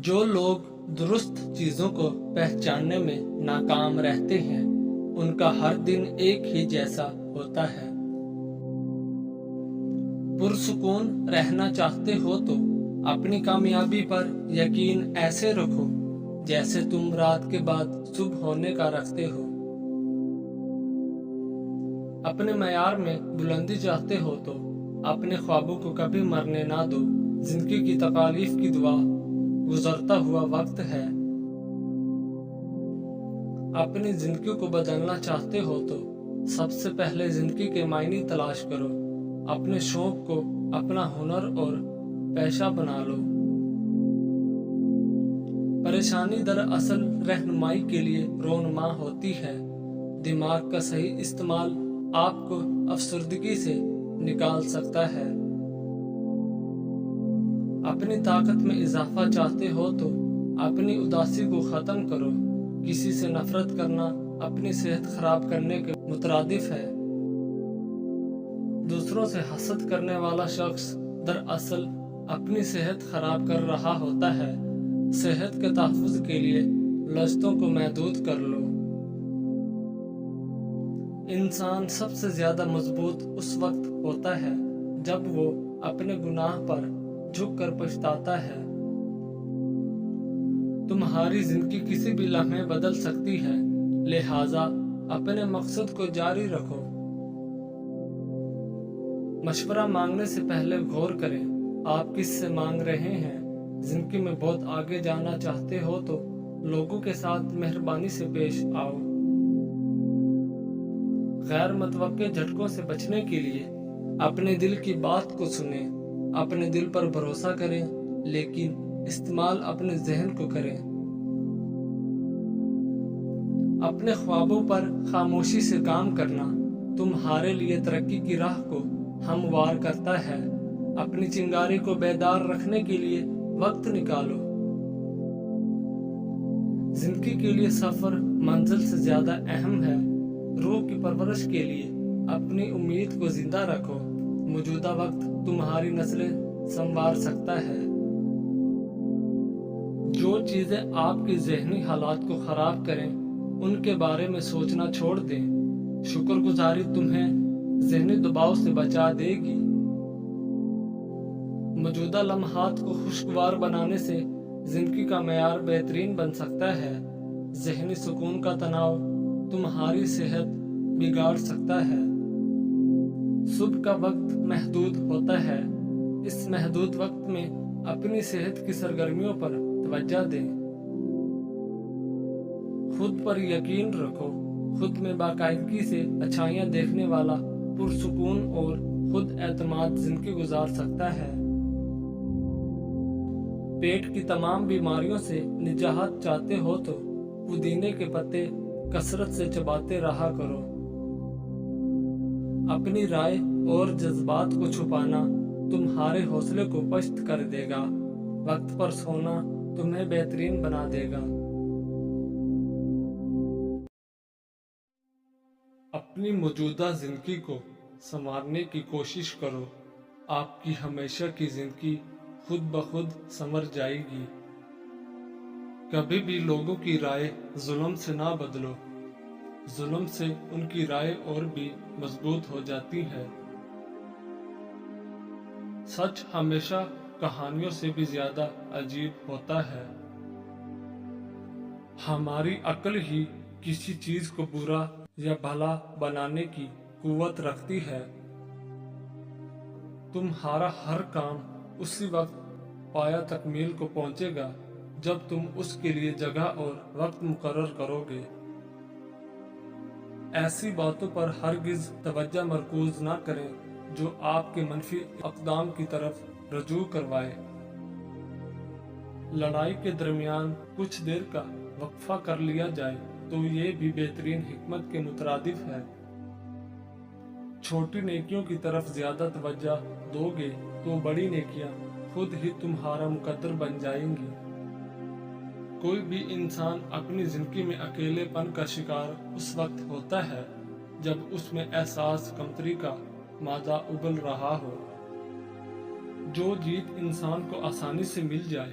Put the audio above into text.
جو لوگ درست چیزوں کو پہچاننے میں ناکام رہتے ہیں ان کا ہر دن ایک ہی جیسا ہوتا ہے۔ پرسکون رہنا چاہتے ہو تو اپنی کامیابی پر یقین ایسے رکھو جیسے تم رات کے بعد صبح ہونے کا رکھتے ہو۔ اپنے معیار میں بلندی چاہتے ہو تو اپنے خوابوں کو کبھی مرنے نہ دو۔ زندگی کی تکالیف کی دعا گزرتا ہوا وقت ہے۔ اپنی زندگی کو بدلنا چاہتے ہو تو سب سے پہلے زندگی کے معنی تلاش کرو۔ اپنے شوق کو اپنا ہنر اور پیشہ بنا لو۔ پریشانی دراصل رہنمائی کے لیے رونما ہوتی ہے۔ دماغ کا صحیح استعمال آپ کو افسردگی سے نکال سکتا ہے۔ اپنی طاقت میں اضافہ چاہتے ہو تو اپنی اداسی کو ختم کرو۔ کسی سے نفرت کرنا اپنی صحت خراب کرنے کے مترادف ہے۔ دوسروں سے حسد کرنے والا شخص دراصل اپنی صحت خراب کر رہا ہوتا ہے۔ صحت کے تحفظ کے لیے لذتوں کو محدود کر لو۔ انسان سب سے زیادہ مضبوط اس وقت ہوتا ہے جب وہ اپنے گناہ پر جھک کر پچھتاتا ہے۔ تمہاری زندگی کسی بھی لمحے بدل سکتی ہے، لہٰذا اپنے مقصد کو جاری رکھو۔ مشورہ مانگنے سے پہلے غور کریں آپ کس سے مانگ رہے ہیں۔ زندگی میں بہت آگے جانا چاہتے ہو تو لوگوں کے ساتھ مہربانی سے پیش آؤ۔ غیر متوقع جھٹکوں سے بچنے کے لیے اپنے دل کی بات کو سنیں۔ اپنے دل پر بھروسہ کریں لیکن استعمال اپنے ذہن کو کریں۔ اپنے خوابوں پر خاموشی سے کام کرنا تمہارے لیے ترقی کی راہ کو ہموار کرتا ہے۔ اپنی چنگاری کو بیدار رکھنے کے لیے وقت نکالو۔ زندگی کے لیے سفر منزل سے زیادہ اہم ہے۔ روح کی پرورش کے لیے اپنی امید کو زندہ رکھو۔ موجودہ وقت تمہاری نسلیں سنوار سکتا ہے۔ جو چیزیں آپ کی ذہنی حالات کو خراب کریں ان کے بارے میں سوچنا چھوڑ دیں۔ شکر گزاری تمہیں ذہنی دباؤ سے بچا دے گی۔ موجودہ لمحات کو خوشگوار بنانے سے زندگی کا معیار بہترین بن سکتا ہے۔ ذہنی سکون کا تناؤ تمہاری صحت بگاڑ سکتا ہے۔ صبح کا وقت محدود ہوتا ہے۔ اس محدود وقت میں اپنی صحت کی سرگرمیوں پر توجہ دیں۔ خود پر یقین رکھو۔ خود میں باقاعدگی سے اچھائیاں دیکھنے والا پرسکون اور خود اعتماد زندگی گزار سکتا ہے۔ پیٹ کی تمام بیماریوں سے نجات چاہتے ہو تو پودینے کے پتے کثرت سے چباتے رہا کرو۔ اپنی رائے اور جذبات کو چھپانا تمہارے حوصلے کو پست کر دے گا۔ وقت پر سونا تمہیں بہترین بنا دے گا۔ اپنی موجودہ زندگی کو سنوارنے کی کوشش کرو۔ آپ کی ہمیشہ کی زندگی خود بخود سنور جائے گی۔ کبھی بھی لوگوں کی رائے ظلم سے نہ بدلو۔ ظلم سے ان کی رائے اور بھی مضبوط ہو جاتی ہے۔ سچ ہمیشہ کہانیوں سے بھی زیادہ عجیب ہوتا ہے۔ ہماری عقل ہی کسی چیز کو برا یا بھلا بنانے کی قوت رکھتی ہے۔ تمہارا ہر کام اسی وقت پایا تکمیل کو پہنچے گا جب تم اس کے لیے جگہ اور وقت مقرر کرو گے۔ ایسی باتوں پر ہرگز توجہ مرکوز نہ کریں جو آپ کے منفی اقدام کی طرف رجوع کروائے۔ لڑائی کے درمیان کچھ دیر کا وقفہ کر لیا جائے تو یہ بھی بہترین حکمت کے مترادف ہے۔ چھوٹی نیکیوں کی طرف زیادہ توجہ دو گے تو بڑی نیکیاں خود ہی تمہارا مقدر بن جائیں گی۔ کوئی بھی انسان اپنی زندگی میں اکیلے پن کا شکار اس وقت ہوتا ہے جب اس میں احساس کمتری کا مادہ ابل رہا ہو۔ جو جیت انسان کو آسانی سے مل جائے